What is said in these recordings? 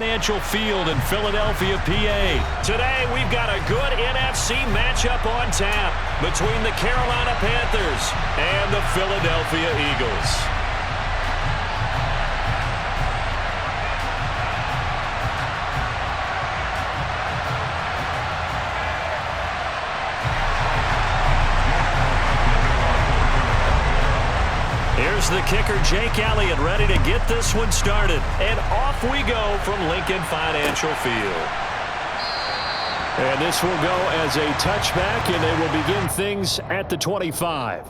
Financial Field in Philadelphia, PA. Today, we've got a good NFC matchup on tap between the Carolina Panthers and the Philadelphia Eagles. Here's the kicker, Jake Elliott, ready to get this one started. And off we go from Lincoln Financial Field. And this will go as a touchback, and they will begin things at the 25.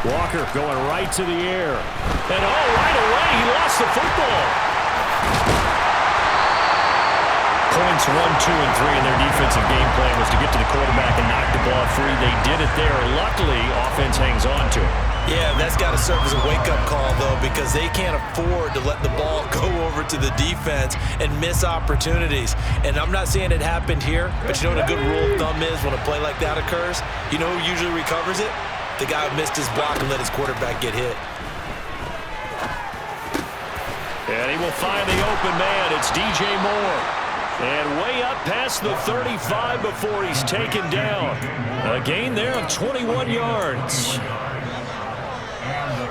Walker going right to the air. And right away, he lost the football. Points 1, 2, and 3 in their defensive game plan was to get to the quarterback and knock the ball free. They did it there. Luckily, offense hangs on to it. Yeah, that's got to serve as a wake-up call, though, because they can't afford to let the ball go over to the defense and miss opportunities. And I'm not saying it happened here, but you know what a good rule of thumb is when a play like that occurs? You know who usually recovers it? The guy who missed his block and let his quarterback get hit. And he will find the open man. It's DJ Moore. And way up past the 35 before he's taken down. A gain there of 21 yards.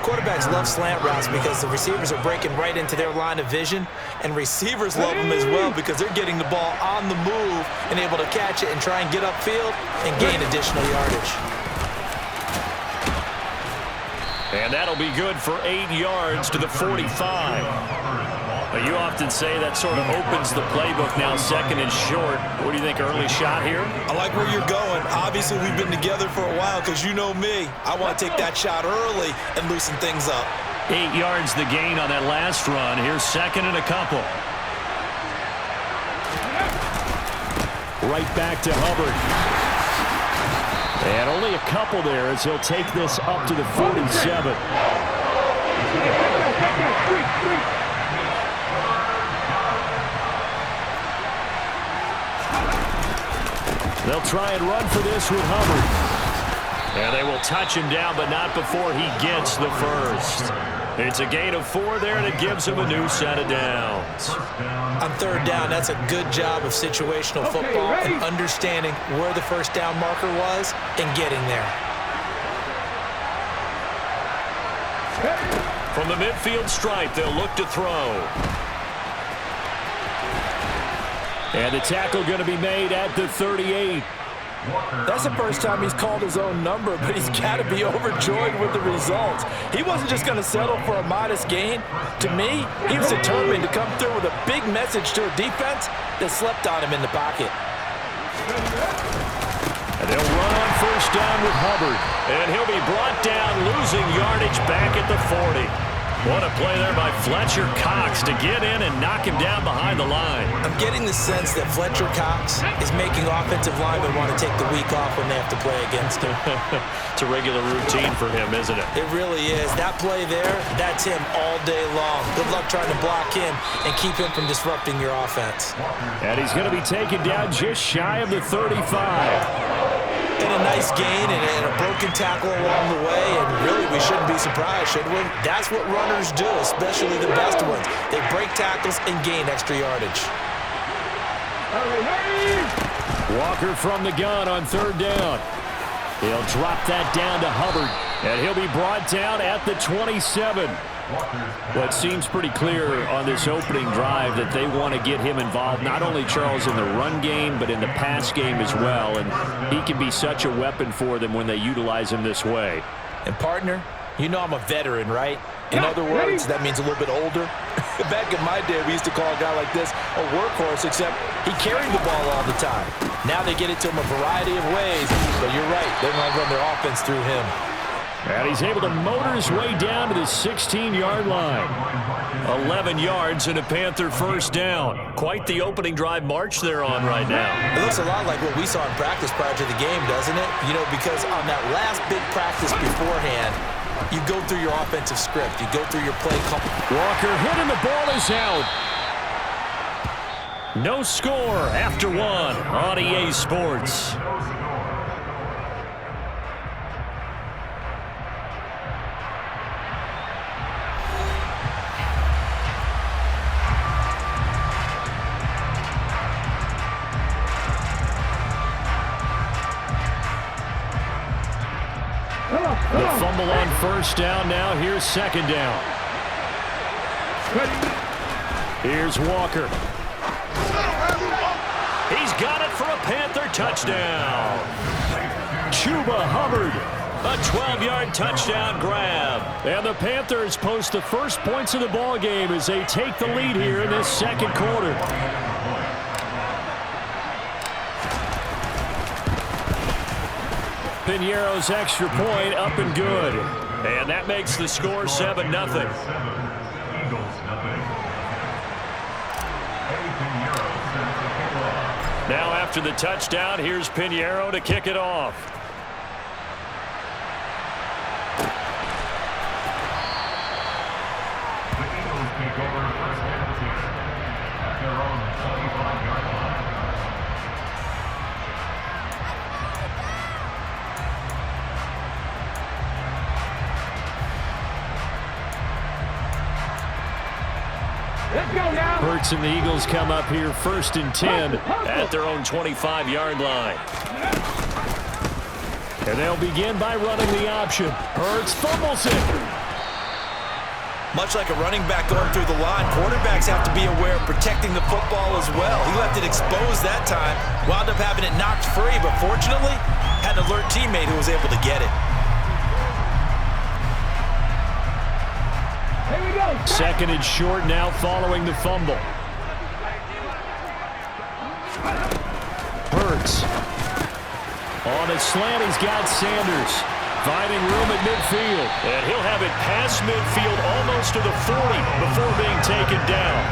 Quarterbacks love slant routes because the receivers are breaking right into their line of vision, and receivers love them as well because they're getting the ball on the move and able to catch it and try and get upfield and gain additional yardage. And that'll be good for 8 yards to the 45. You often say that sort of opens the playbook now, second and short. What do you think, early shot here? I like where you're going. Obviously, we've been together for a while because you know me. I want to take that shot early and loosen things up. 8 yards the gain on that last run. Here's second and a couple. Right back to Hubbard. And only a couple there as he'll take this up to the 47. They'll try and run for this with Hubbard. And they will touch him down, but not before he gets the first. It's a gain of 4 there, and it gives him a new set of downs. On third down, that's a good job of situational football and understanding where the first down marker was and getting there. From the midfield stripe, they'll look to throw. And the tackle going to be made at the 38. That's the first time he's called his own number, but he's got to be overjoyed with the results. He wasn't just going to settle for a modest gain. To me, he was determined to come through with a big message to a defense that slept on him in the pocket. And they'll run on first down with Hubbard. And he'll be brought down, losing yardage back at the 40. What a play there by Fletcher Cox to get in and knock him down behind the line. I'm getting the sense that Fletcher Cox is making offensive linemen want to take the week off when they have to play against him. It's a regular routine for him, isn't it? It really is. That play there, that's him all day long. Good luck trying to block him and keep him from disrupting your offense. And he's going to be taken down just shy of the 35. And a nice gain and a broken tackle along the way, and really we shouldn't be surprised, should we? That's what runners do, especially the best ones. They break tackles and gain extra yardage. Walker from the gun on third down. He'll drop that down to Hubbard, and he'll be brought down at the 27. Well, it seems pretty clear on this opening drive that they want to get him involved, not only, Charles, in the run game, but in the pass game as well. And he can be such a weapon for them when they utilize him this way. And, partner, you know I'm a veteran, right? In other words, that means a little bit older. Back in my day, we used to call a guy like this a workhorse, except he carried the ball all the time. Now they get it to him a variety of ways, but you're right. They want to run their offense through him. And he's able to motor his way down to the 16-yard line. 11 yards and a Panther first down. Quite the opening drive march they're on right now. It looks a lot like what we saw in practice prior to the game, doesn't it? You know, because on that last big practice beforehand, you go through your offensive script. You go through your play call. Walker hit and the ball is out. No score after one on EA Sports. The fumble on first down now. Here's second down. Here's Walker. He's got it for a Panther touchdown. Chuba Hubbard, a 12-yard touchdown grab. And the Panthers post the first points of the ball game as they take the lead here in this second quarter. Piñeiro's extra point up and good. And that makes the score 7-0. Now after the touchdown, here's Piñeiro to kick it off. The Eagles take over first and 10 at their own 25-yard line. Hurts and the Eagles come up here first and 10 at their own 25-yard line. And they'll begin by running the option. Hurts fumbles it. Much like a running back going through the line, quarterbacks have to be aware of protecting the football as well. He left it exposed that time, wound up having it knocked free, but fortunately, had an alert teammate who was able to get it. Second and short now following the fumble. Hurts. On a slant, he's got Sanders. Finding room at midfield. And he'll have it past midfield almost to the 40 before being taken down.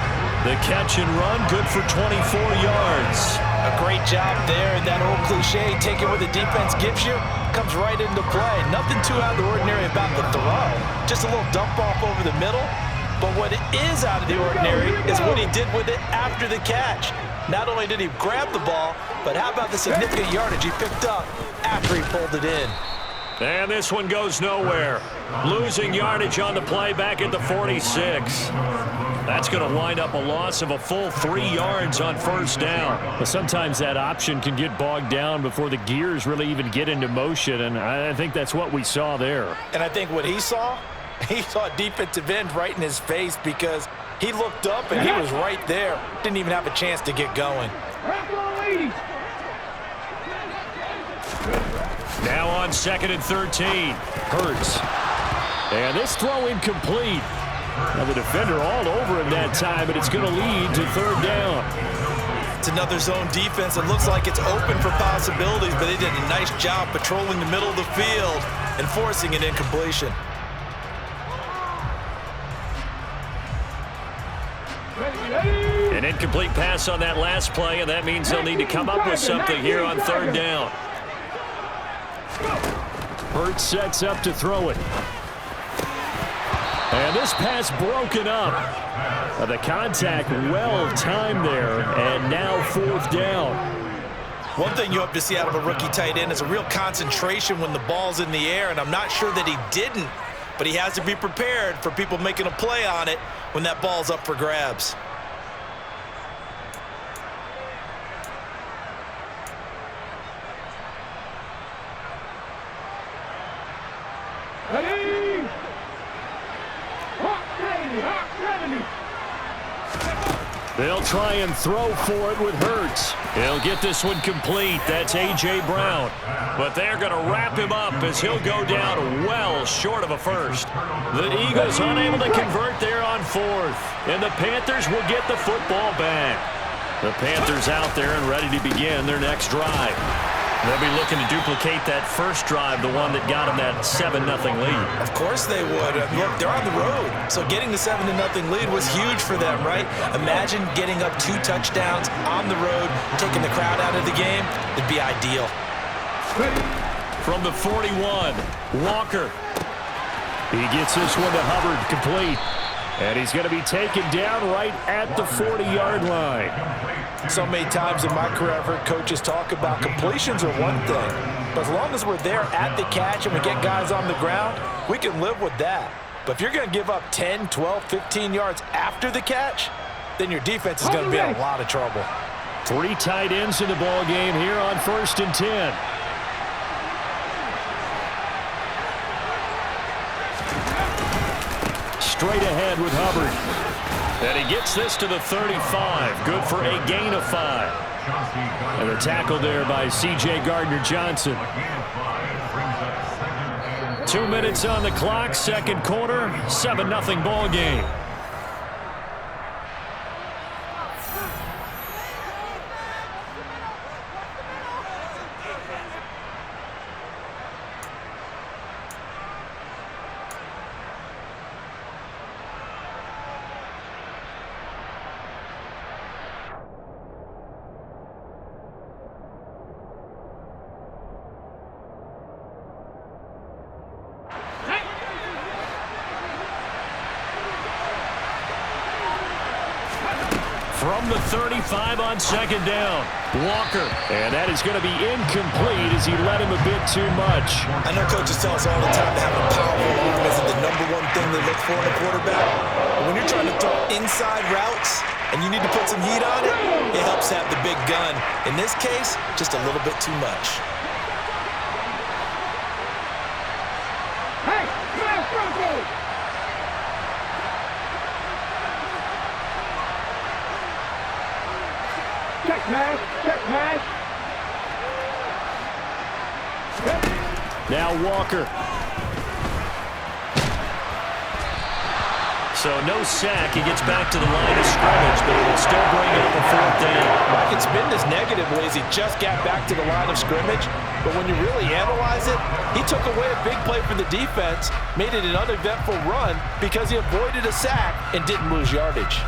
The catch and run, good for 24 yards. A great job there. That old cliche, take it where the defense gives you, comes right into play. Nothing too out of the ordinary about the throw. Just a little dump off over the middle. But what is out of the ordinary is what he did with it after the catch. Not only did he grab the ball, but how about the significant yardage he picked up after he pulled it in. And this one goes nowhere. Losing yardage on the play back at the 46. That's going to wind up a loss of a full 3 yards on first down. But sometimes that option can get bogged down before the gears really even get into motion, and I think that's what we saw there. And I think what he saw a defensive end right in his face because he looked up and he was right there. Didn't even have a chance to get going. Now on second and 13. Hurts. And this throw incomplete. Now the defender all over him that time, but it's going to lead to third down. It's another zone defense. It looks like it's open for possibilities, but they did a nice job patrolling the middle of the field and forcing an incompletion. An incomplete pass on that last play, and that means they'll need to come up with something here on third down. Hurts sets up to throw it. And this pass broken up. The contact well timed there, and now fourth down. One thing you hope to see out of a rookie tight end is a real concentration when the ball's in the air, and I'm not sure that he didn't, but he has to be prepared for people making a play on it when that ball's up for grabs. They'll try and throw for it with Hurts. He'll get this one complete. That's A.J. Brown. But they're going to wrap him up as he'll go down well short of a first. The Eagles unable to convert there on fourth. And the Panthers will get the football back. The Panthers out there and ready to begin their next drive. They'll be looking to duplicate that first drive, the one that got them that 7-0 lead. Of course they would. Look, they're on the road, so getting the 7-0 lead was huge for them, right? Imagine getting up 2 touchdowns on the road, taking the crowd out of the game. It'd be ideal. From the 41, Walker. He gets this one to Hubbard, complete. And he's going to be taken down right at the 40-yard line. So many times in my career, I've heard coaches talk about completions are one thing, but as long as we're there at the catch and we get guys on the ground, we can live with that. But if you're going to give up 10, 12, 15 yards after the catch, then your defense is going to be in a lot of trouble. 3 tight ends in the ball game here on 1st and 10. Straight ahead with Hubbard. And he gets this to the 35. Good for a gain of 5. And the tackle there by C.J. Gardner-Johnson. 2 minutes on the clock, second quarter, 7-0 ball game. From the 35 on second down, Walker. And that is going to be incomplete as he led him a bit too much. I know coaches tell us all the time to have a powerful arm isn't the #1 thing they look for in a quarterback. But when you're trying to throw inside routes and you need to put some heat on it, it helps have the big gun. In this case, just a little bit too much. Now Walker. So no sack. He gets back to the line of scrimmage, but it will still bring up a 4th down. I can spin this negatively as he just got back to the line of scrimmage, but when you really analyze it, he took away a big play for the defense, made it an uneventful run because he avoided a sack and didn't lose yardage.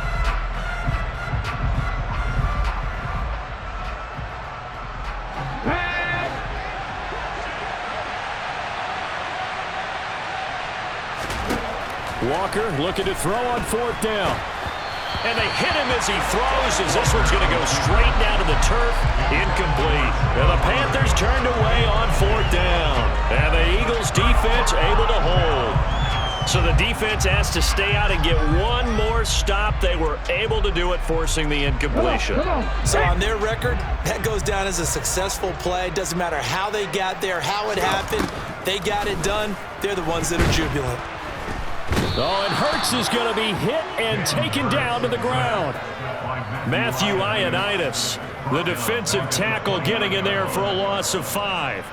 Walker looking to throw on 4th down. And they hit him as he throws, as this one's going to go straight down to the turf. Incomplete. And the Panthers turned away on 4th down. And the Eagles defense able to hold. So the defense has to stay out and get one more stop. They were able to do it, forcing the incompletion. So on their record, that goes down as a successful play. Doesn't matter how they got there, how it happened. They got it done. They're the ones that are jubilant. Oh, and Hurts is going to be hit and taken down to the ground. Matthew Ioannidis, the defensive tackle, getting in there for a loss of 5.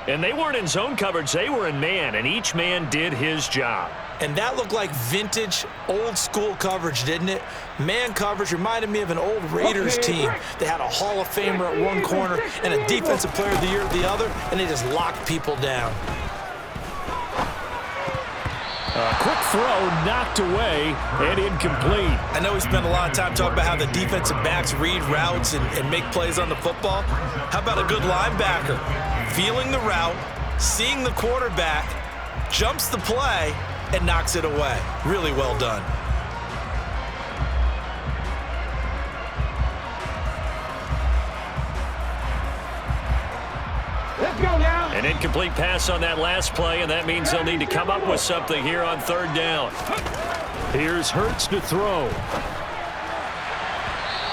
And they weren't in zone coverage. They were in man, and each man did his job. And that looked like vintage, old-school coverage, didn't it? Man coverage reminded me of an old Raiders team. They had a Hall of Famer at one corner and a Defensive Player of the Year at the other, and they just locked people down. A quick throw knocked away and incomplete. I know we spent a lot of time talking about how the defensive backs read routes and make plays on the football. How about a good linebacker? Feeling the route, seeing the quarterback, jumps the play, and knocks it away. Really well done. Let's go now. An incomplete pass on that last play, and that means they'll need to come up with something here on 3rd down. Here's Hurts to throw.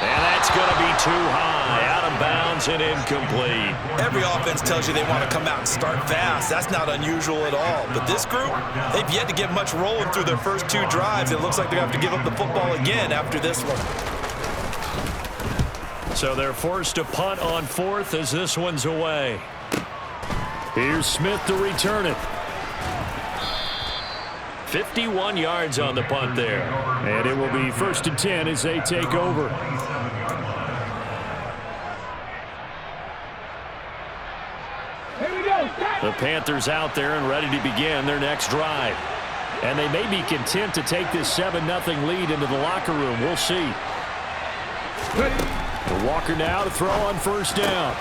And that's going to be too high, out of bounds and incomplete. Every offense tells you they want to come out and start fast. That's not unusual at all. But this group, they've yet to get much rolling through their first 2 drives. It looks like they're going to have to give up the football again after this one. So they're forced to punt on 4th as this one's away. Here's Smith to return it. 51 yards on the punt there. And it will be 1st and 10 as they take over. The Panthers out there and ready to begin their next drive. And they may be content to take this 7-0 lead into the locker room. We'll see. Walker now to throw on 1st down.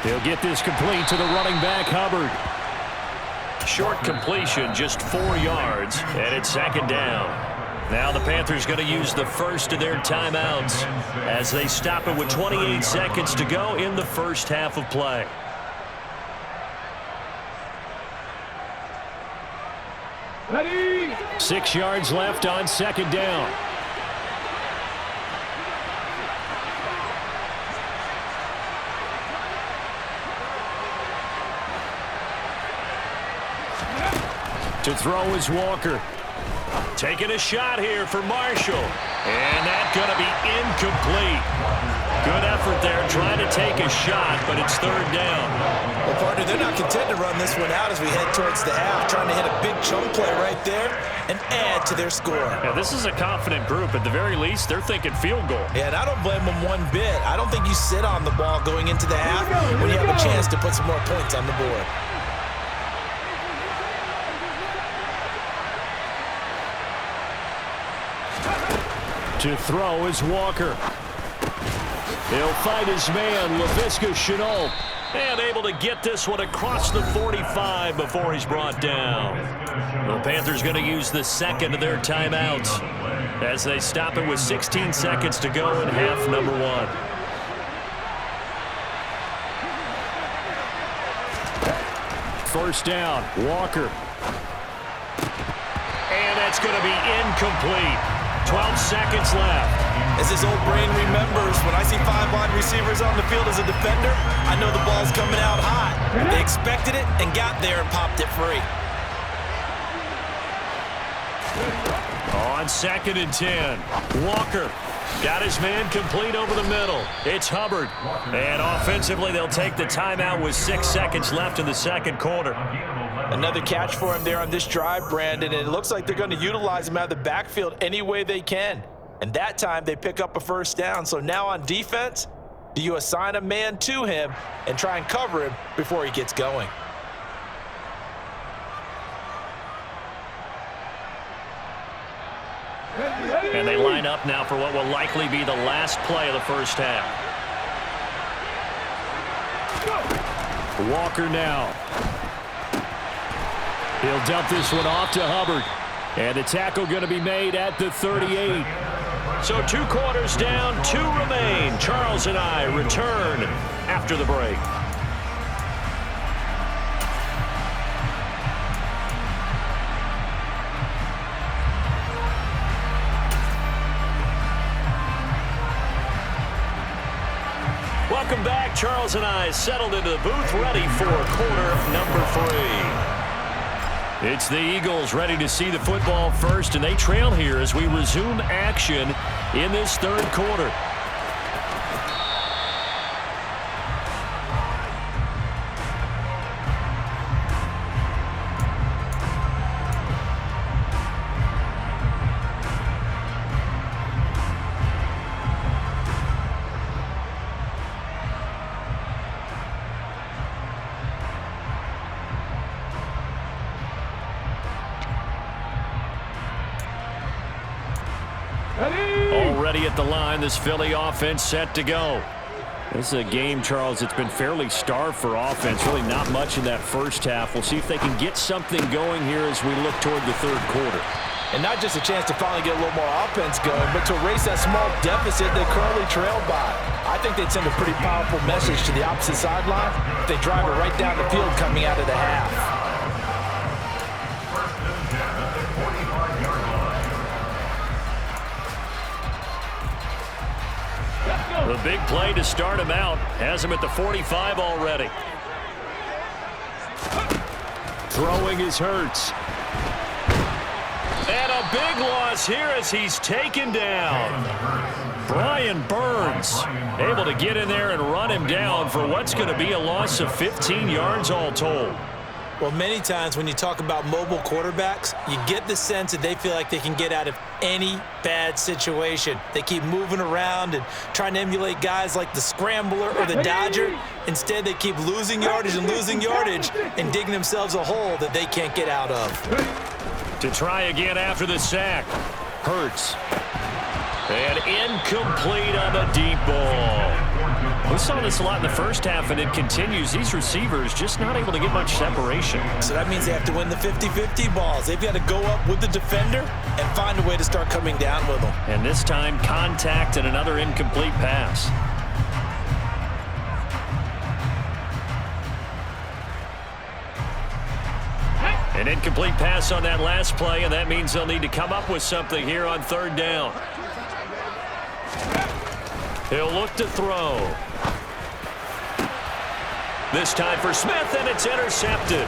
He'll get this complete to the running back, Hubbard. Short completion, just 4 yards, and it's 2nd down. Now the Panthers going to use the first of their timeouts as they stop it with 28 seconds to go in the first half of play. Ready. 6 yards left on second down. To throw is Walker. Taking a shot here for Marshall. And that's going to be incomplete. Good effort there trying to take a shot, but it's third down. Well, partner, they're not content to run this one out as we head towards the half, trying to hit a big chunk play right there and add to their score. Yeah, this is a confident group. At the very least, they're thinking field goal. Yeah, and I don't blame them one bit. I don't think you sit on the ball going into the half when you have a chance to put some more points on the board. To throw is Walker. He'll fight his man, Laviska Shenault. And able to get this one across the 45 before he's brought down. The Panthers going to use the second of their timeouts as they stop it with 16 seconds to go in half number 1. First down, Walker. And that's going to be incomplete. 12 seconds left. As his old brain remembers, when I see 5 wide receivers on the field as a defender, I know the ball's coming out hot. They expected it and got there and popped it free. On second and 10, Walker got his man complete over the middle. It's Hubbard. And offensively, they'll take the timeout with 6 seconds left in the second quarter. Another catch for him there on this drive, Brandon, and it looks like they're going to utilize him out of the backfield any way they can. And that time, they pick up a first down. So now on defense, do you assign a man to him and try and cover him before he gets going? And they line up now for what will likely be the last play of the first half. Walker now. He'll dump this one off to Hubbard. And the tackle going to be made at the 38. So 2 quarters down, 2 remain. Charles and I return after the break. Welcome back. Charles and I settled into the booth, ready for quarter number 3. It's the Eagles ready to see the football first, and they trail here as we resume action in this third quarter. Already at the line, this Philly offense set to go. This is a game, Charles, it's been fairly starved for offense. Really not much in that first half. We'll see if they can get something going here as we look toward the third quarter. And not just a chance to finally get a little more offense going, but to erase that small deficit they currently trailed by. I think they'd send a pretty powerful message to the opposite sideline if they drive it right down the field coming out of the half. The big play to start him out has him at the 45 already. Throwing is Hurts. And a big loss here as he's taken down. Brian Burns able to get in there and run him down for what's going to be a loss of 15 yards all told. Well, many times when you talk about mobile quarterbacks, you get the sense that they feel like they can get out of any bad situation. They keep moving around and trying to emulate guys like the Scrambler or the Dodger. Instead, they keep losing yardage and digging themselves a hole that they can't get out of. To try again after the sack. Hurts. And incomplete on the deep ball. We saw this a lot in the first half, and it continues. These receivers just not able to get much separation. So that means they have to win the 50-50 balls. They've got to go up with the defender and find a way to start coming down with them. And this time, contact and another incomplete pass. An incomplete pass on that last play, and that means they'll need to come up with something here on third down. He'll look to throw. This time for Smith, and it's intercepted.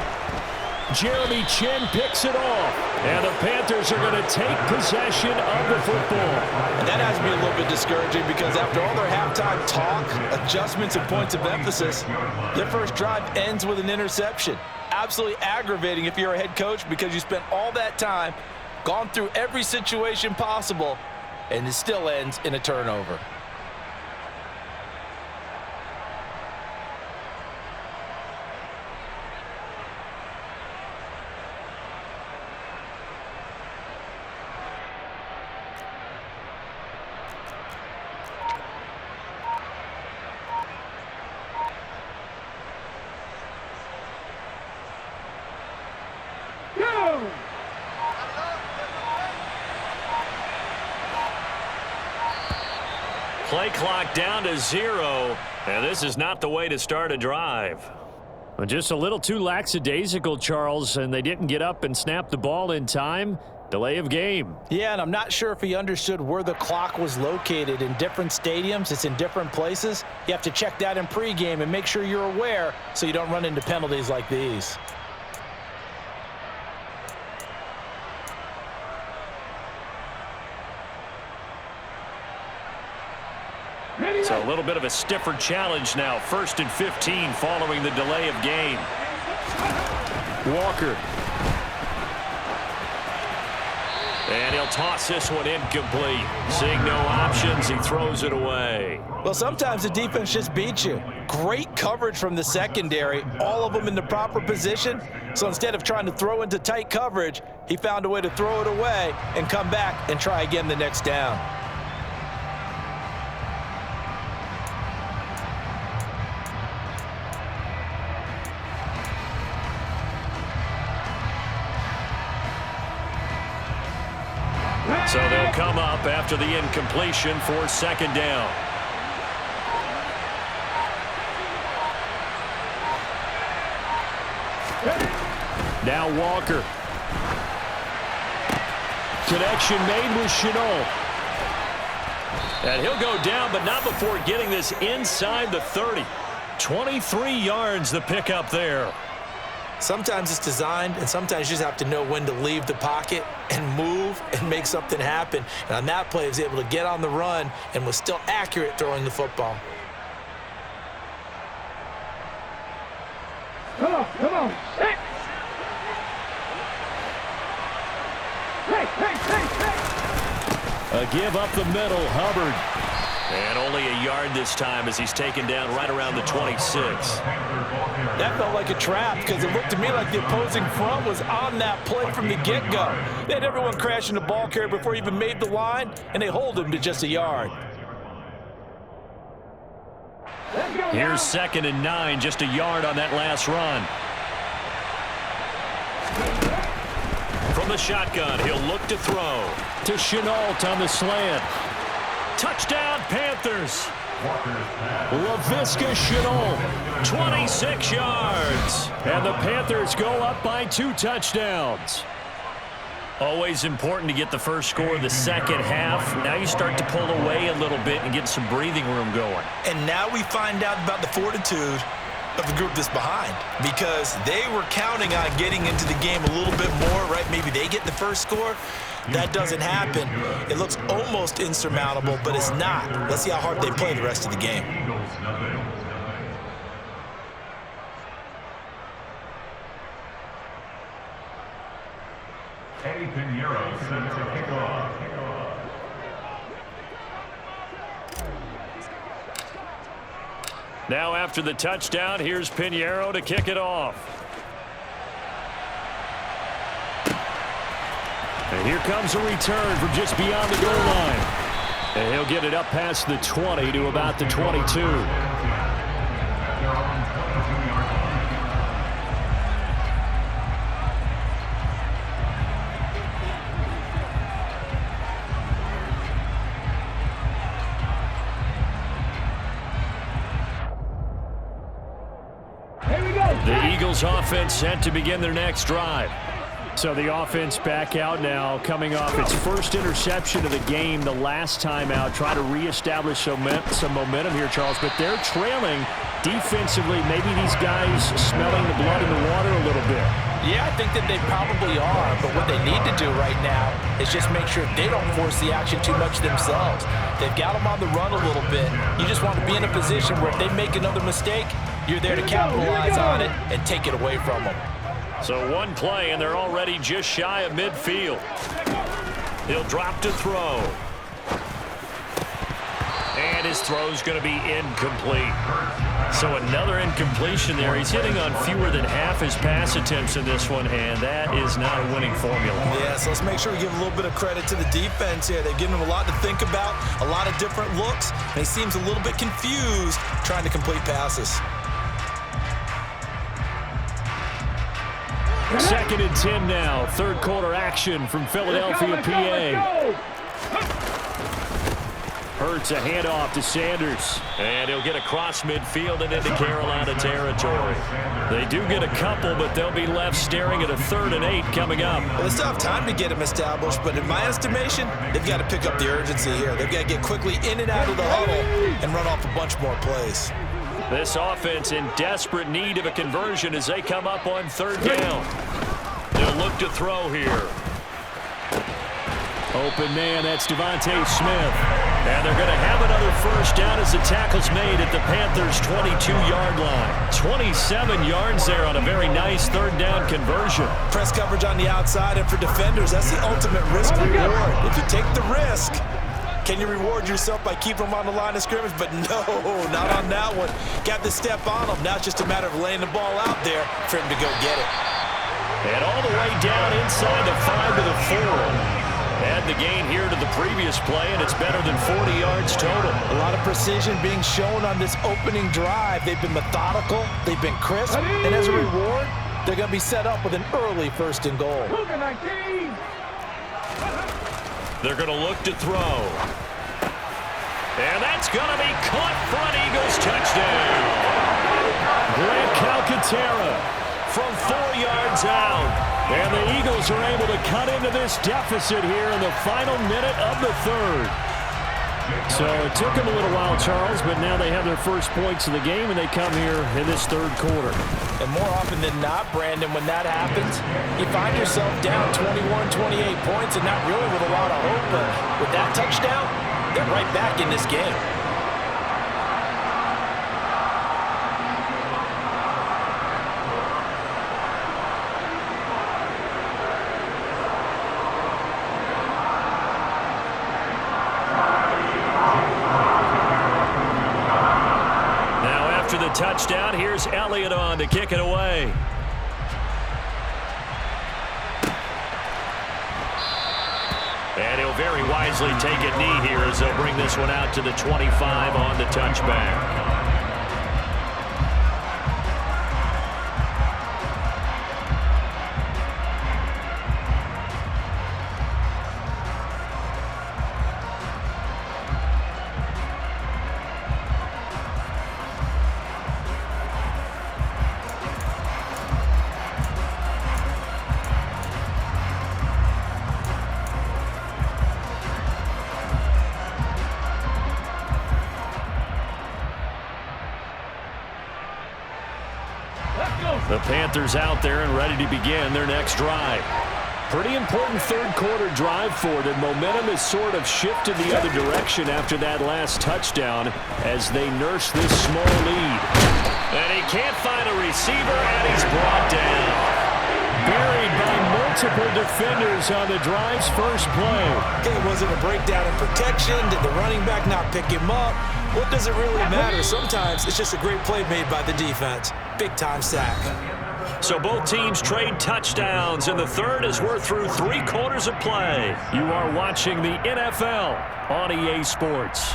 Jeremy Chin picks it off, and the Panthers are going to take possession of the football. And that has to be a little bit discouraging because after all their halftime talk, adjustments, and points of emphasis, their first drive ends with an interception. Absolutely aggravating if you're a head coach because you spent all that time, gone through every situation possible, and it still ends in a turnover. Play clock down to 0, and this is not the way to start a drive. Well, just a little too lackadaisical, Charles, and they didn't get up and snap the ball in time. Delay of game. Yeah, and I'm not sure if he understood where the clock was located. In different stadiums, it's in different places. You have to check that in pregame and make sure you're aware so you don't run into penalties like these. So a little bit of a stiffer challenge now. 1st and 15 following the delay of game. Walker. And he'll toss this one incomplete. Seeing no options, he throws it away. Well, sometimes the defense just beats you. Great coverage from the secondary, all of them in the proper position. So instead of trying to throw into tight coverage, he found a way to throw it away and come back and try again the next down. So they'll come up after the incompletion for 2nd down. Now Walker. Connection made with Chenault. And he'll go down, but not before getting this inside the 30. 23 yards the pickup there. Sometimes it's designed, and sometimes you just have to know when to leave the pocket and move and make something happen. And on that play, he was able to get on the run and was still accurate throwing the football. Come on. Hey. A give up the middle, Hubbard. And only a yard this time as he's taken down right around the 26. That felt like a trap because it looked to me like the opposing front was on that play from the get-go. They had everyone crashing the ball carrier before he even made the line, and they hold him to just a yard. Here's 2nd and 9, just a yard on that last run. From the shotgun, he'll look to throw. To Chenault on the slant. Touchdown, Panthers. LaVisca Chenault, 26 yards. And the Panthers go up by 2 touchdowns. Always important to get the first score of the second half. Now you start to pull away a little bit and get some breathing room going. And now we find out about the fortitude of the group that's behind, because they were counting on getting into the game a little bit more, right? Maybe they get the first score. That doesn't happen. It looks almost insurmountable, but it's not. Let's see how hard they play the rest of the game. Eddie Pinheiro set to kick off. Now after the touchdown, here's Pinheiro to kick it off. And here comes a return from just beyond the goal line. And he'll get it up past the 20 to about the 22. The Eagles offense set to begin their next drive. So the offense back out now, coming off its first interception of the game the last time out. Try to reestablish some momentum here, Charles, but they're trailing defensively. Maybe these guys smelling the blood in the water a little bit. Yeah, I think that they probably are, but what they need to do right now is just make sure they don't force the action too much themselves. They've got them on the run a little bit. You just want to be in a position where if they make another mistake, you're there to capitalize on it and take it away from them. So one play, and they're already just shy of midfield. He'll drop to throw. And his throw's going to be incomplete. So another incompletion there. He's hitting on fewer than half his pass attempts in this one, and that is not a winning formula. Yeah, so let's make sure we give a little bit of credit to the defense here. They've given him a lot to think about, a lot of different looks, and he seems a little bit confused trying to complete passes. 2nd and 10 now. Third quarter action from Philadelphia, PA. Hurts a handoff to Sanders. And he'll get across midfield and into Carolina territory. They do get a couple, but they'll be left staring at a 3rd and 8 coming up. Well, they still have time to get him established, but in my estimation, they've got to pick up the urgency here. They've got to get quickly in and out of the huddle and run off a bunch more plays. This offense in desperate need of a conversion as they come up on 3rd down. They'll look to throw here. Open man, that's Devontae Smith. And they're going to have another first down as the tackle's made at the Panthers' 22-yard line. 27 yards there on a very nice 3rd down conversion. Press coverage on the outside, and for defenders, that's the ultimate risk reward. If you take the risk, can you reward yourself by keeping them on the line of scrimmage? But no, not on that one. Got to step on them. Now it's just a matter of laying the ball out there for him to go get it. And all the way down inside the 5 to the 4. Add the gain here to the previous play, and it's better than 40 yards total. A lot of precision being shown on this opening drive. They've been methodical. They've been crisp. And as a reward, they're going to be set up with an early 1st and goal. They're going to look to throw. And that's going to be caught for an Eagles touchdown. Grant Calcaterra from 4 yards out. And the Eagles are able to cut into this deficit here in the final minute of the 3rd. So it took them a little while, Charles, but now they have their first points of the game, and they come here in this 3rd quarter. And more often than not, Brandon, when that happens, you find yourself down 21, 28 points and not really with a lot of hope. But with that touchdown, they're right back in this game. Touchdown. Here's Elliott on to kick it away. And he'll very wisely take a knee here as they'll bring this one out to the 25 on the touchback. The Panthers out there and ready to begin their next drive. Pretty important 3rd quarter drive for them. Momentum has sort of shifted the other direction after that last touchdown as they nurse this small lead. And he can't find a receiver, and he's brought down. Buried by multiple defenders on the drive's first play. Okay, was it a breakdown in protection? Did the running back not pick him up? What does it really matter? Sometimes it's just a great play made by the defense. Big-time sack. So both teams trade touchdowns in the third as we're through 3 quarters of play. You are watching the NFL on EA Sports.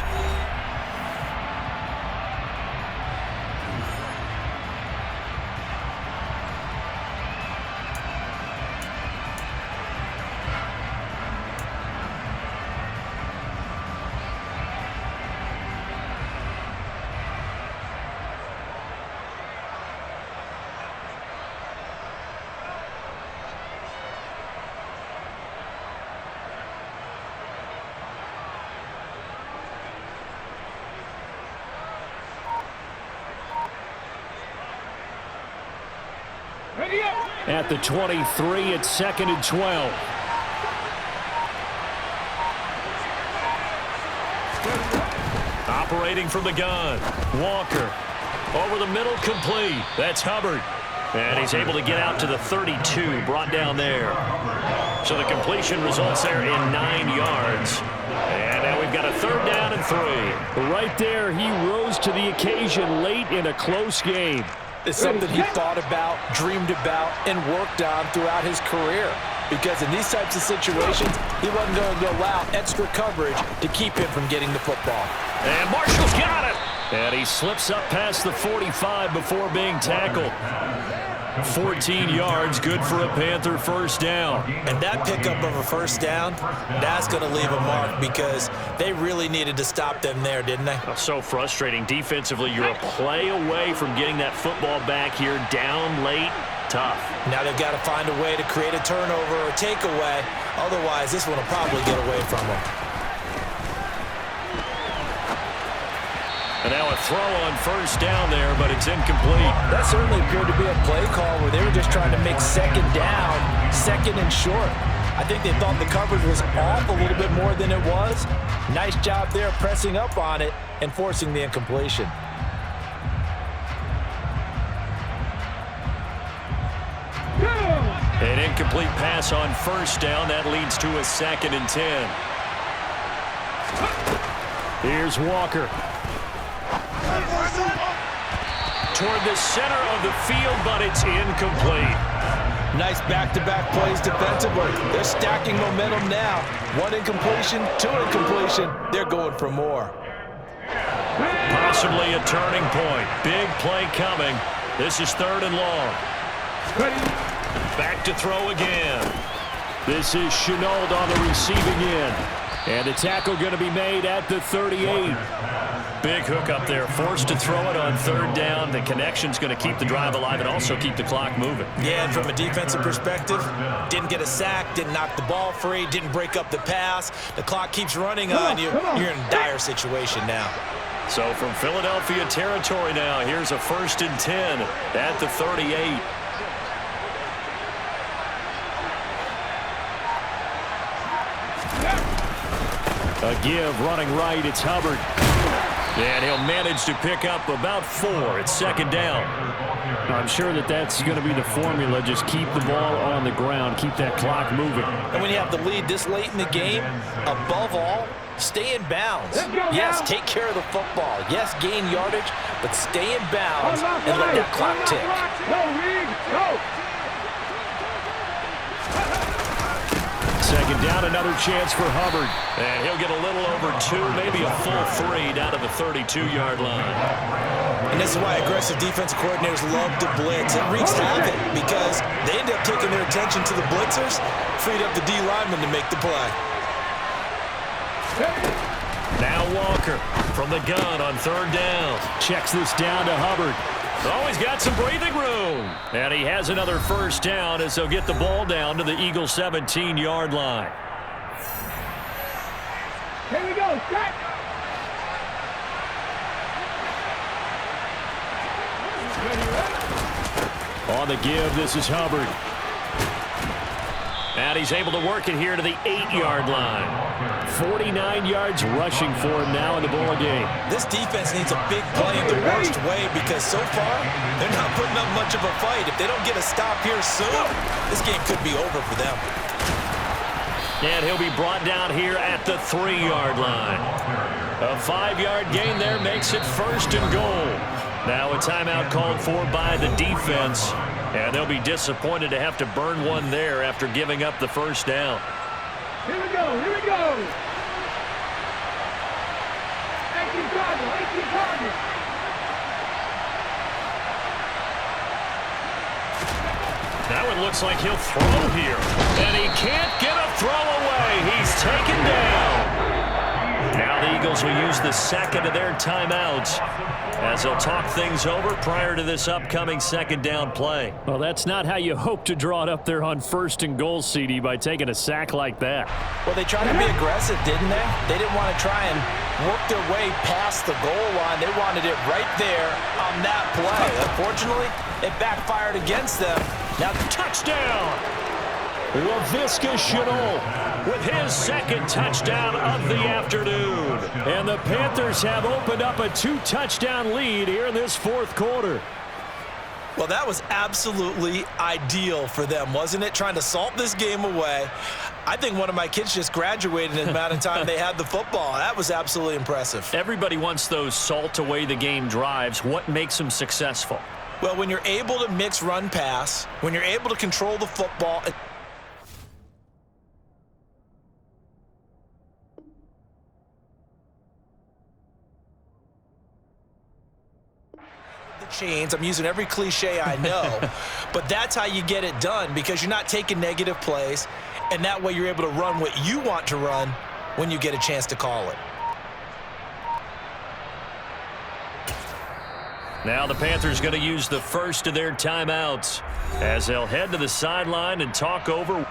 At the 23, it's 2nd and 12. Operating from the gun. Walker. Over the middle, complete. That's Hubbard. And he's able to get out to the 32, brought down there. So the completion results there in 9 yards. And now we've got a 3rd down and 3. Right there, he rose to the occasion late in a close game. It's something he thought about, dreamed about, and worked on throughout his career. Because in these types of situations, he wasn't going to allow extra coverage to keep him from getting the football. And Marshall's got it. And he slips up past the 45 before being tackled. 14 yards, good for a Panther 1st down. And that pickup of a 1st down, that's going to leave a mark because they really needed to stop them there, didn't they? So frustrating. Defensively, you're a play away from getting that football back here, down late, tough. Now they've got to find a way to create a turnover or takeaway. Otherwise, this one will probably get away from them. And now a throw on 1st down there, but it's incomplete. That certainly appeared to be a play call where they were just trying to make 2nd down, 2nd and short. I think they thought the coverage was off a little bit more than it was. Nice job there pressing up on it and forcing the incompletion. An incomplete pass on 1st down. That leads to a 2nd and 10. Here's Walker. Toward the center of the field, but it's incomplete. Nice back-to-back plays defensively. They're stacking momentum now. 1 incompletion, 2 incompletion. They're going for more. Possibly a turning point. Big play coming. This is 3rd and long. Back to throw again. This is Chenault on the receiving end. And the tackle going to be made at the 38. Big hook up there. Forced to throw it on 3rd down. The connection's going to keep the drive alive and also keep the clock moving. Yeah, and from a defensive perspective, didn't get a sack, didn't knock the ball free, didn't break up the pass. The clock keeps running on you. You're in a dire situation now. So from Philadelphia territory now, here's a 1st and 10 at the 38. A give running right, it's Hubbard. And he'll manage to pick up about 4. It's 2nd down. I'm sure that's going to be the formula. Just keep the ball on the ground. Keep that clock moving. And when you have the lead this late in the game, above all, stay in bounds. Yes, take care of the football. Yes, gain yardage, but stay in bounds and let that clock tick. Second down, another chance for Hubbard. And he'll get a little over 2, maybe a full 3 down to the 32-yard line. And this is why aggressive defensive coordinators love to blitz. It wreaks havoc because they end up taking their attention to the blitzers, freed up the D lineman to make the play. Now Walker from the gun on 3rd down. Checks this down to Hubbard. Oh, he's got some breathing room. And he has another 1st down as they'll get the ball down to the Eagles' 17-yard line. Here we go, set. On the give, this is Hubbard. And he's able to work it here to the 8-yard line. 49 yards rushing for him now in the ball game. This defense needs a big play in the worst way because so far they're not putting up much of a fight. If they don't get a stop here soon, this game could be over for them. And he'll be brought down here at the 3-yard line. A 5-yard gain there makes it 1st and goal. Now a timeout called for by the defense. And they'll be disappointed to have to burn one there after giving up the first down. Here we go, here we go. 18 targets. Now it looks like he'll throw here. And he can't get a throw away. He's taken down. Now the Eagles will use the second of their timeouts as they'll talk things over prior to this upcoming second down play. Well, that's not how you hope to draw it up there on 1st and goal, CD, by taking a sack like that. Well, they tried to be aggressive, didn't they? They didn't want to try and work their way past the goal line. They wanted it right there on that play. Unfortunately, it backfired against them. Now, touchdown! Laviska Shenault with his second touchdown of the afternoon. And the Panthers have opened up a 2-touchdown lead here in this fourth quarter. Well, that was absolutely ideal for them, wasn't it? Trying to salt this game away. I think one of my kids just graduated in the amount of time they had the football. That was absolutely impressive. Everybody wants those salt away the game drives. What makes them successful? Well, when you're able to mix run pass, when you're able to control the football. Chains. I'm using every cliche I know, but that's how you get it done, because you're not taking negative plays, and that way you're able to run what you want to run when you get a chance to call it. Now the Panthers going to use the first of their timeouts as they'll head to the sideline and talk over.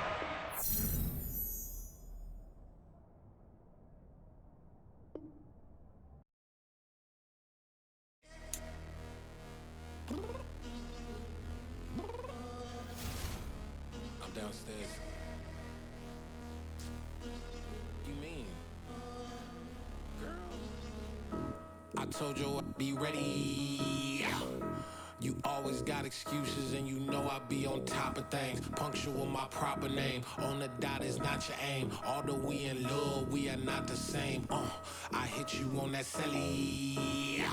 Downstairs. You mean? Girl, I told you I'd be ready. You always got excuses and you know I be on top of things. Punctual my proper name. On the dot is not your aim. Although we in love, we are not the same. I hit you on that celly.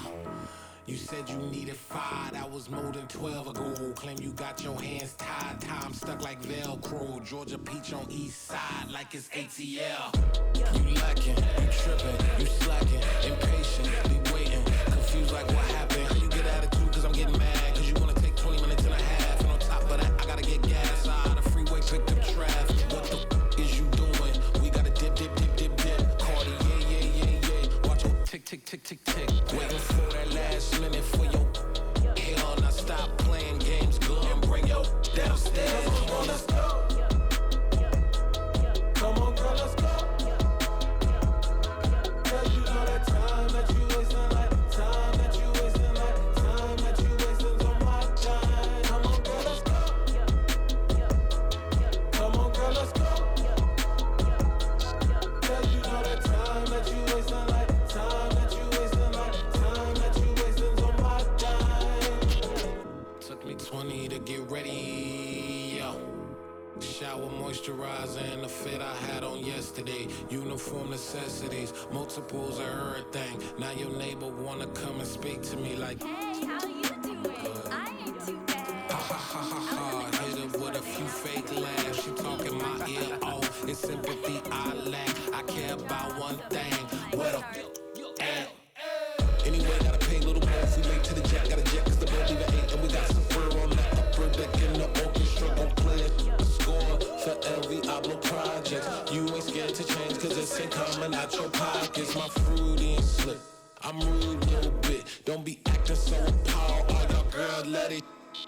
You said you needed 5, that was more than 12 ago. Claim you got your hands tied, time stuck like Velcro. Georgia peach on east side like it's ATL. You lacking, you tripping, you slacking, impatient, be waiting, confused like what happened. You get attitude cause I'm getting mad, cause you wanna take 20 minutes and a half. And on top of that, I gotta get gas out of the freeway, picked up traffic. What the is you doing? We gotta dip. Cardi, yeah. Watch your tick. Waiting for that last minute for your hell. Now stop playing games, go and bring your downstairs. Come on, let's go. Come on, girl, let's go. Cause you know that time that you wasting, like time that you wasting, like time that you wasting on my time. Come on, girl, let's go. Come on, girl, let's go. Cause you know that time that you wasting, like time that you wasting, like time that you wasting on my time. Took me 20 to get ready, yo. Shower moisturizer and the fit I had on yesterday. Uniform necessities, multiples of everything. Now your neighbor wanna come and speak to me like, hey, how you doing? I ain't too bad. ha. Hit her with a few fake laughs. She talking my ear off. It's sympathy I lack. I care about one thing. What up? Anyway, gotta pay a little more if we late to the jack. Gotta jet cause the boat leave at 8. And we got some fur on the upper deck in the orchestra. Gon' play it. Score for every Ablo project. You ain't scared to change cause it's ain't coming out your pockets. My fruity and slick. I'm rude a little bit. Don't be acting so appalled. All y'all girl, let it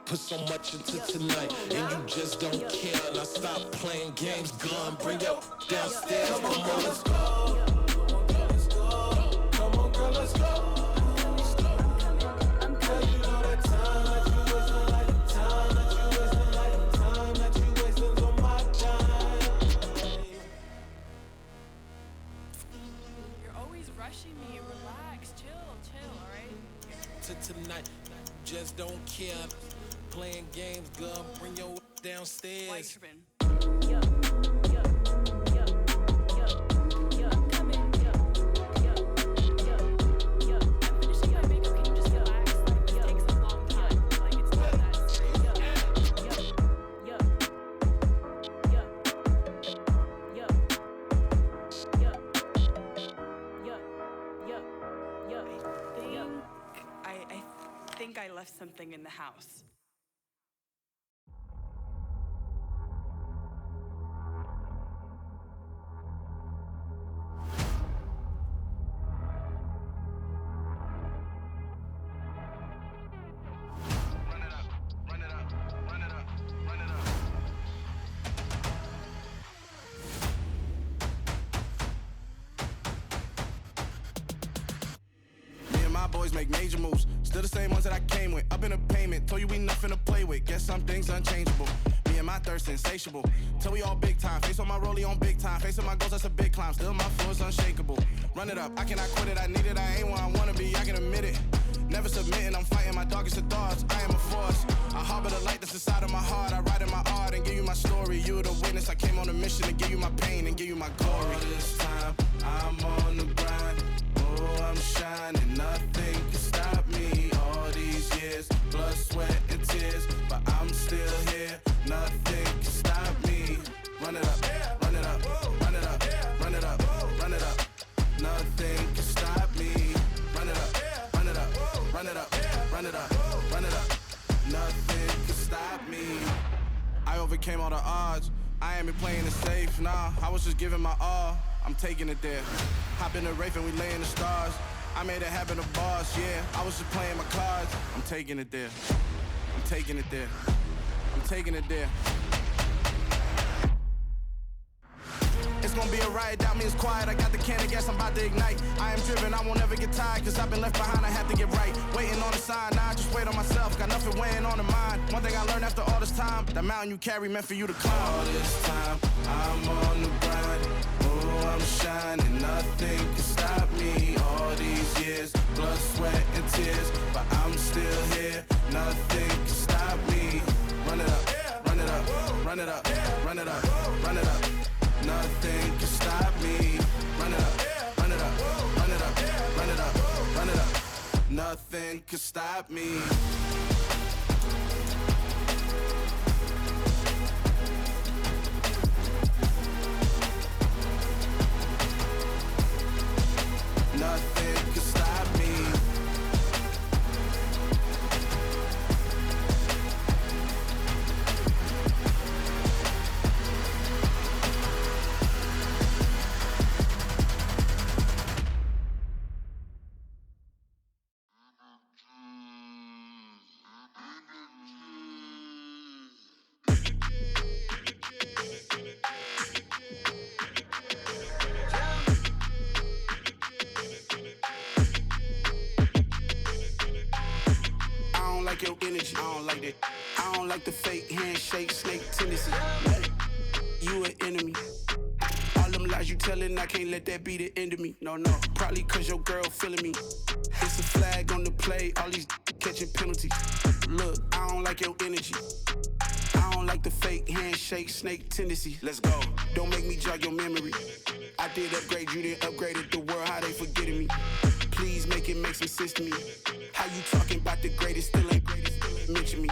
put so much into tonight. And you just don't care. Now stop playing games. Gun, bring your downstairs. Come on, let's go. Come on, girl, let's go. Me, relax, chill, all right? Tonight, just don't care. Playing games, girl, bring your downstairs. White tripping. I'm coming. I'm finishing my makeup. Can you just relax? Like, this takes a long time. Like, it's not that serious. think I left something in the house. Boys make major moves, still the same ones that I came with. Up in a payment, told you we nothing to play with. Guess some things unchangeable. Me and my thirst insatiable. Till we all big time. Face on my rollie on big time. Facing my goals, that's a big climb. Still my flow is unshakable. Run it up, I cannot quit it. I need it, I ain't where I wanna be. I can admit it. Never submitting, I'm fighting my darkest of thoughts. I am a force. I harbor the light that's inside of my heart. I write in my art and give you my story. You are the witness. I came on a mission to give you my pain and give you my glory. All this time, I'm on the grind. Oh, I'm shining, nothing can stop me. All these years, blood, sweat, and tears, but I'm still here. Nothing can stop me. Run it up, run it up, run it up, run it up, run it up. Nothing can stop me. Run it up, run it up, run it up, run it up, run it up. Nothing can stop me. I overcame all the odds. I ain't been playing it safe, nah. I was just giving my all. I'm taking it there. Hop in the Wraith and we lay in the stars. I made it happen to boss, yeah. I was just playing my cards. I'm taking it there. I'm taking it there. I'm taking it there. It's gonna be a riot, doubt me it's quiet. I got the can of gas, I'm about to ignite. I am driven, I won't ever get tired, cause I've been left behind, I have to get right. Waiting on the sign, now I just wait on myself. Got nothing weighing on the mind. One thing I learned after all this time, that mountain you carry meant for you to climb. All this time, I'm on the grind. Oh, I'm shining, nothing can stop me. All these years, blood, sweat, and tears, but I'm still here. Nothing can stop me. Run it up, run it up, run it up, run it up, run it up. Nothing can stop me. Run it up, run it up, run it up, run it up, run it up. Nothing can stop me. Nothing can stop me. Your energy, I don't like that. I don't like the fake handshake, snake tendency. You an enemy. All them lies you telling, I can't let that be the end of me. No, no, probably cause your girl feeling me. It's a flag on the play, all these catching penalties. Look, I don't like your energy. I don't like the fake handshake, snake tendency. Let's go. Don't make me jog your memory. I did upgrade, you didn't upgrade it. The world, how they forgetting me. Please make it make some sense to me. How you talking about the greatest, still ain't greatest, mention me.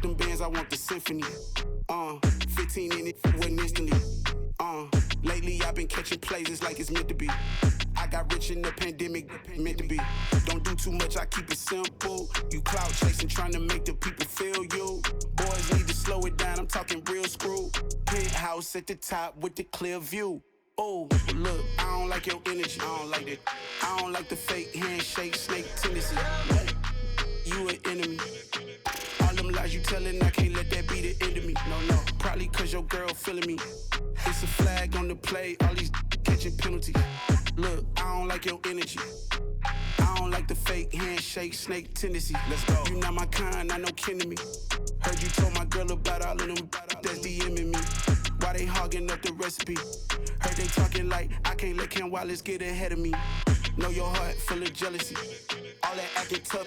Them bands, I want the symphony. 15 in it, wasn't instantly. Lately I've been catching plays, it's like it's meant to be. I got rich in the pandemic, meant to be. Don't do too much, I keep it simple. You clout chasing, trying to make the people feel you. Boys need to slow it down, I'm talking real screw. Penthouse at the top with the clear view. Oh, look, I don't like your energy, I don't like that. I don't like the fake handshake, snake tendency. You an enemy. All them lies you telling, I can't let that be the end of me. No, no, probably cause your girl feeling me. It's a flag on the play, all these catching penalties. Look, I don't like your energy. I don't like the fake handshake, snake tendency. Let's go. You not my kind, not no kin to me. Heard you told my girl about all of them that's DMing me. Why they hogging up the recipe? Heard they talking like I can't let Ken Wallace get ahead of me. Know your heart full of jealousy. All that acting tough,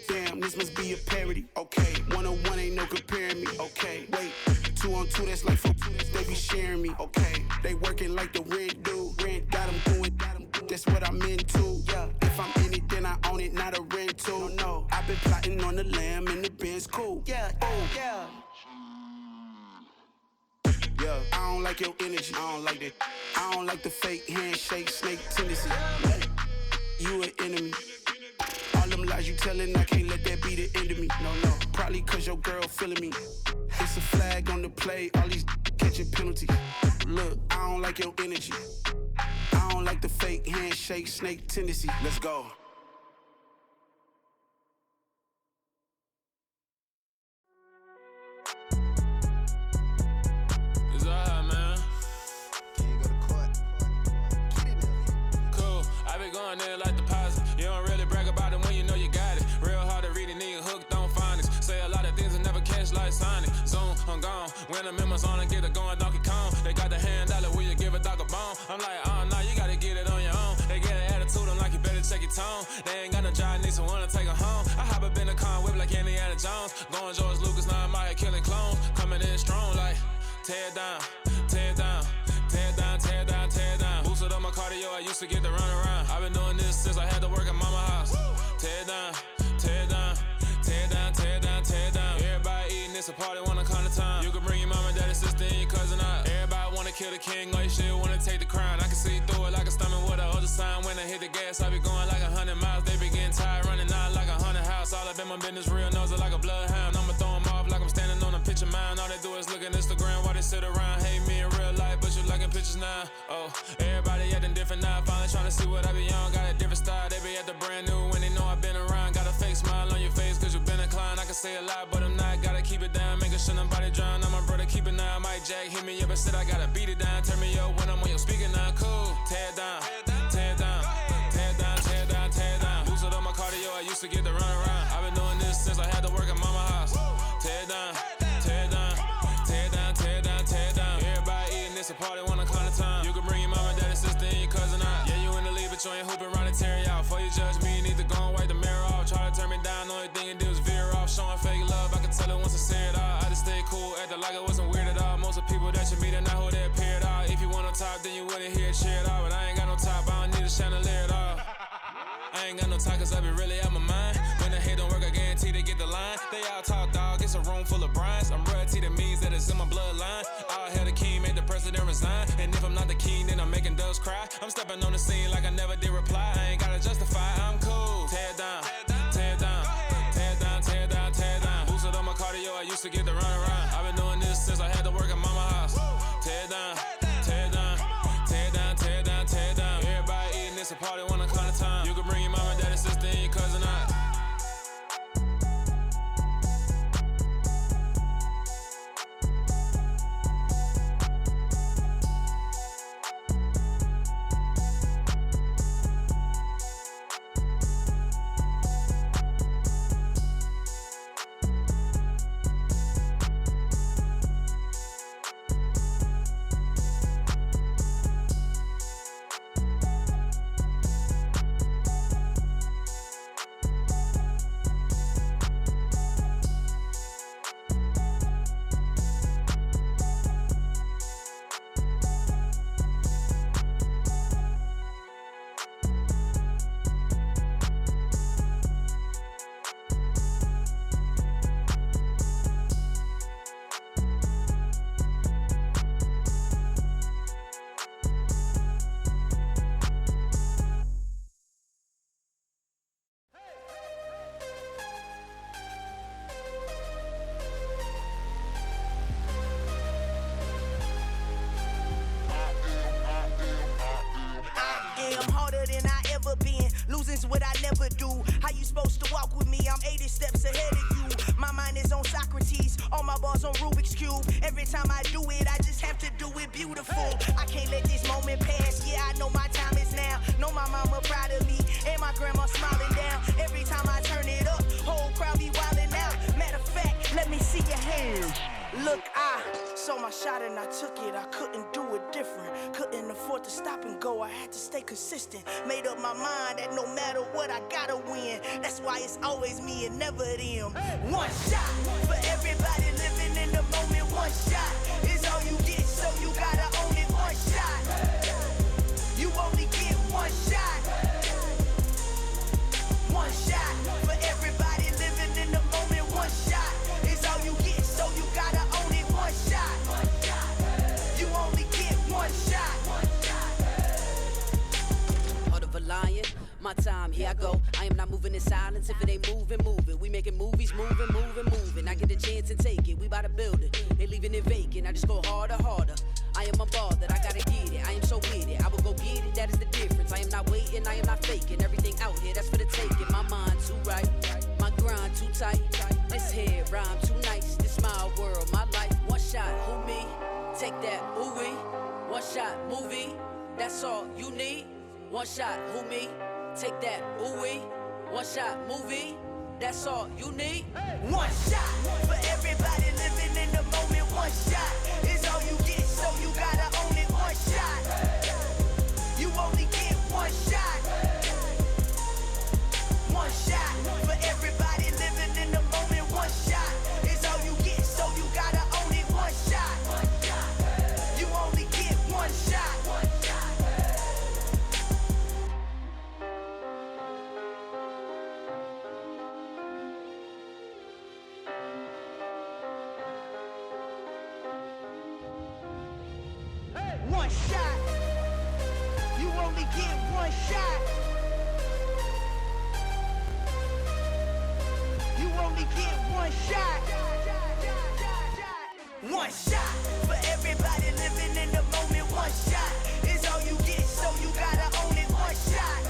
damn, this must be a parody. Okay, 1-on-1 ain't no comparing me. Okay, wait, 2-on-2, that's like 4, they be sharing me. Okay, they working like the rent dude. Rent got them doing, that's what I'm into. Yeah, if I'm in it, then I own it, not a rental. No, I've been plotting on the lamb and the Benz cool. Yeah, oh, yeah. Yeah, I don't like your energy, I don't like that. I don't like the fake handshake, snake tendency. You an enemy. All them them lies you telling, I can't let that be the end of me. No, probably cause your girl feeling me. It's a flag on the play, all these catching penalties. Look, I don't like your energy. I don't like the fake handshake, snake tendency. Let's go. It's alright, man. Can you go to court? Get it now. Cool, I been going there like deposit. You don't really brag about it when you know you got it. Real hard to read it, nigga hooked on phonics. Say a lot of things and never catch like Sonic. Zoom, I'm gone. When I'm in my zone, I get it going Donkey Kong. They got the $100, will you give a dog a bone? I'm like, oh no, you gotta get it on your own. They get an attitude, I'm like, you better check your tone. They ain't got no job, need someone to take her home. I hop up in the car and whip like Indiana Jones. Going George Lucas, now I'm out here killing clones. Coming in strong like, tear it down, tear it down. Tear it down, tear it down, tear it down. Boosted up my cardio, I used to get to run around. I've been doing this since I had to work at mama house. Tear it down, tear it down, tear it down, tear it down, tear it down. Everybody eating, it's a party, wanna come to time. You can bring your mama, daddy, sister, and your cousin out. Everybody wanna kill the king, like shit, wanna take the crown. I can see through it like a stomach with a other sign. When I hit the gas, I be going like 100 miles. They be getting tired, running out like a 100 house. All up in my business, real nose it like a bloodhound. I'ma throw 'em off like I'm standing on a picture mound. All they do is look at Instagram while they sit around. Hate me in real life, but you liking pictures now. Oh, everybody acting different now. Finally trying to see what I be on. Got a different style, they be at the brand new when they know I've been around. Got a fake smile on your face cause you been inclined. I can say a lot, but I'm not. Gotta keep it down, making sure nobody drown. I'm my brother, keep it now. Mike Jack hit me up and said I gotta beat it down. Turn me up when I'm on your speaker now. Cool, tear it down, tear it down, tear it down, tear it down, tear it down. Boosted up my cardio, I used to get to run around. I've been doing this since I had to work at mama house. Tear it down, tear it down, tear it down, tear it down, tear it down. Everybody eating, it's a party, wanna come to time. You can bring your mama, daddy, sister, and your cousin out. Yeah, you in the league, but you ain't hooping around and tear out. Before you judge me, you need to go and wipe the mirror off. Try to turn me down, only thing you do is veer off. Showing fake love, I can tell it once I see it all. I just stay cool, acting like it wasn't weird at all. Most of the people that you meet are not who they appear at all. If you want on top, then you wouldn't hear it cheer at all. But I ain't got no top, I don't need a chandelier at all. I ain't got no time cause I be really out my mind. When the hate don't work, I guarantee they get the line. They all talk dog, it's a room full of brinds. I'm royalty, that means that it's in my bloodline. All hell the king, made the president resign. And if I'm not the king, then I'm making doves cry. I'm stepping on the scene like I never did reply. I ain't gotta justify, I'm cool. Tear it down, tear it down, tear it down, tear it down, tear it down. Boosted on my cardio, I used to get to run around. I've been doing this since I had to work at mama house. Tear it down, tear it down, tear it down, tear it down, tear it down. Everybody eating, it's a party, wanna come to time. You can bring your mama, daddy, sister, and your cousin out. Losing's what I never do. How you supposed to walk with me? I'm 80 steps ahead of you. My mind is on Socrates, all my bars on Rubik's Cube. Every time I do it, I just have to do it beautiful. I can't let this moment pass. Yeah, I know my time is now. Know my mama proud of me, and my grandma smiling down. Every time I turn it up, whole crowd be wildin' out. Matter of fact, let me see your hands. Look, I saw my shot and I took it. I couldn't do it different. Couldn't afford to stop and go. I had to stay consistent. Made up my mind that no matter what, I gotta win. That's why it's always me and never them. One shot for everybody living in the moment. One shot is all you get, so you gotta own it. One shot. You only get one shot. One shot for everybody living in the moment. One shot is all you get, so you gotta own it. One shot. You only get one shot. Heart of a lion, my time, here I go. I am not moving in silence. If making movies, moving. I get a chance and take it. We bout to build it. They leaving it vacant. I just go harder. I am unbothered. I gotta get it. I am so with it. I will go get it. That is the difference. I am not waiting. I am not faking. Everything out here, that's for the taking. My mind too right. My grind too tight. This head rhyme too nice. This my world, my life. One shot, who me? Take that, ooh wee. One shot, movie. That's all you need. One shot, who me? Take that, ooh wee. One shot, movie. That's all you need. One shot for everybody living in the moment. One shot is all you get, so you gotta own it. One shot. You only get one shot. One shot for everybody living in the moment. One shot is all you get, so you gotta own it. One shot. You only get one shot. One shot. You only get one shot. You only get one shot. One shot for everybody living in the moment. One shot is all you get, so you gotta own it. One shot.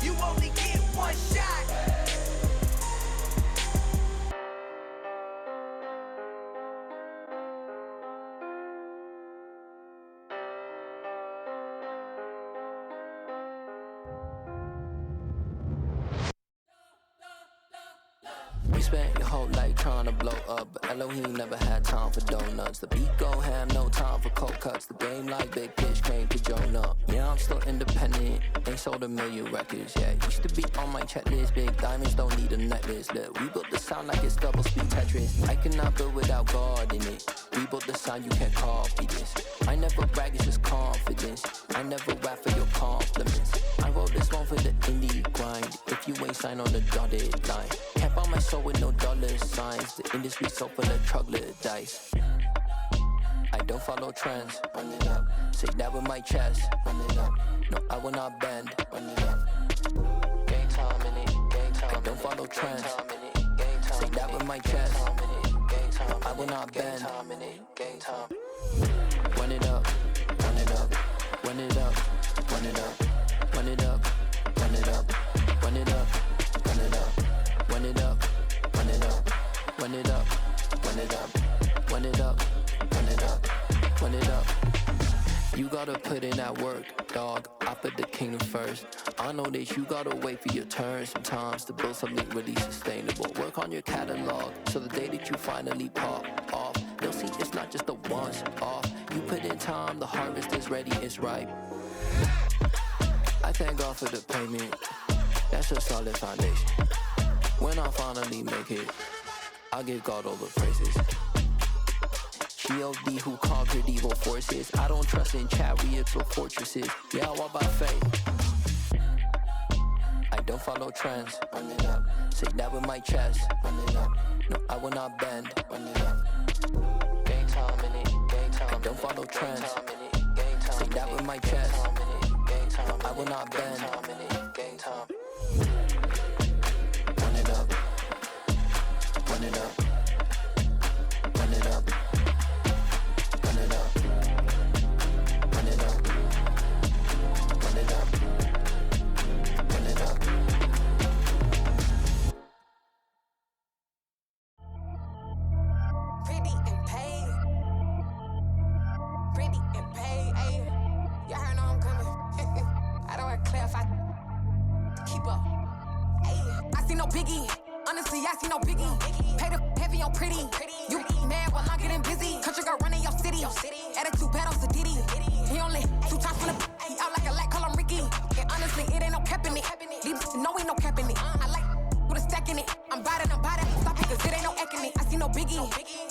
You only get one shot. You spent your whole life trying to blow up, but Elohim never had time for donuts. The beat go ham, no time for cold cuts. The game like Big Pitch came to Jonah. Yeah, I'm still independent, ain't sold 1 million records. Yeah, used to be on my checklist. Big diamonds don't need a necklace. Look, we built the sound like it's double speed Tetris. I cannot build without God in it. We built the sound, you can't copy this. I never brag, it's just confidence. I never rap for your compliments. I wrote this one for the indie grind. If you ain't signed on the dotted line, can't buy my soul with no dollar signs. The industry so full of troglodytes. I don't follow trends. Run it up. Say that with my chest. Run it up. No, I will not bend. Run it up. Game time in it. Game time. I don't follow trends. Say that with my chest. No, I will not bend. Game time. Run it up. Run it up. Run it up. Run it up. Run it up. Run it up. Run it up. Run it up. Run it up. Run it up. Run it up. Run it up. Run it up. Run it up. Run it up. You gotta put in that work, dog. I put the kingdom first. I know that you gotta wait for your turn sometimes to build something really sustainable. Work on your catalog, so the day that you finally pop off, they'll see it's not just a once off. You put in time, the harvest is ready, it's ripe. I thank God for the payment. That's a solid foundation. When I finally make it, I'll give God all the praises. G.O.D. who conquered evil forces. I don't trust in chariots or fortresses. Yeah, I walk by faith. I don't follow trends. Run it up. Say that with my chest. Run it up. No, I will not bend. Run it up. Game time in it. Game time. I don't follow trends. Say that with my chest. No, I will not bend. Game time. Run it up. Run it up. Run it up. Run it up. Run it up. Run it up. Run it up. Pretty and paid. Pretty and paid. Ayy. Y'all heard know I'm coming. I don't want to clarify. Keep up. Ayy. I see no biggie. Honestly, I see no biggie. Pay the heavy on pretty. You mad while I'm getting busy. Country girl running your city. Attitude bad on Sadiddy. He only 2 times from the he out like a light, call him Ricky. And honestly, it ain't no cap in it. These know ain't no cap in it. I like with a stack in it. I'm by that. Stop it, cause it ain't no eck in it. I see no biggie.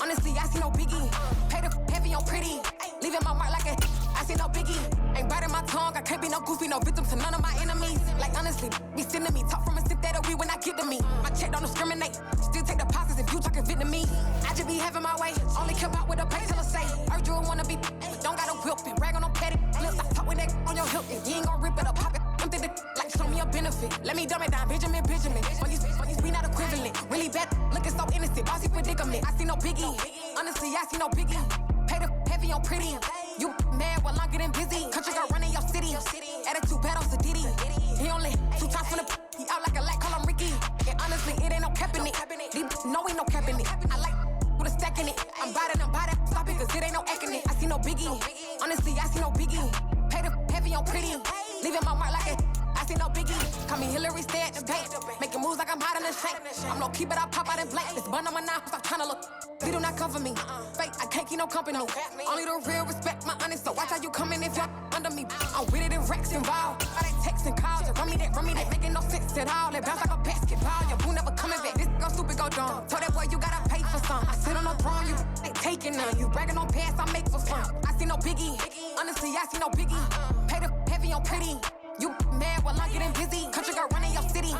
Honestly, I see no biggie. Pay the heavy on pretty. Leaving my mark like a I see no biggie. Ain't biting my tongue. I can't be no goofy, no victim to none of my enemies. Like honestly, be sending me talk from a sip that'll be when I get to me. My check don't discriminate. Still take deposits if you talking Vietnamese. I just be having my way. Only come out with a pay till I say. Heard you wanna be, but don't got no whip and rag on no petty. Lips, I talk with that on your hip. And you ain't gon' rip it or pop it. I'm thinking like show me a benefit. Let me dumb it down, Benjamin. We not equivalent. these bad looking so innocent. Bossy predicament. I see no biggie. Honestly, I see no biggie. Pay the heavy on pretty. You mad while I'm getting busy. Country girl running your city. Attitude bad on Sadiddy. He only 2 times from the he out like a light, call him Ricky. And honestly, it ain't no cap in it. These know ain't no cap in it. I like with a stack in it. I'm by that, stop it, cause it ain't no acting it. I see no biggie. Honestly, I see no biggie. Pay the heavy on pretty. Leaving my mark like it. I see no biggie. Call me Hillary, stay at the bank. Making moves like I'm hot in the shank. I'm low key, but I pop out in blank. This bun on my knife, stop trying to look. They do not cover me. Fake, I can't keep no company. Only the real respect my honest. So watch how you coming if you're under me. I'm with it and Rex involved. All they texting calls, just run me that. Making no sense at all. They bounce like a basketball. Your boo never coming back. This go stupid, go dumb. Told that boy you gotta pay for some. I sit on no throne, you ain't taking none. You bragging on pants, I make for fun. I see no biggie. Honestly, I see no biggie. Pay the heavy on pretty. You mad while I'm getting busy. Country girl running your city.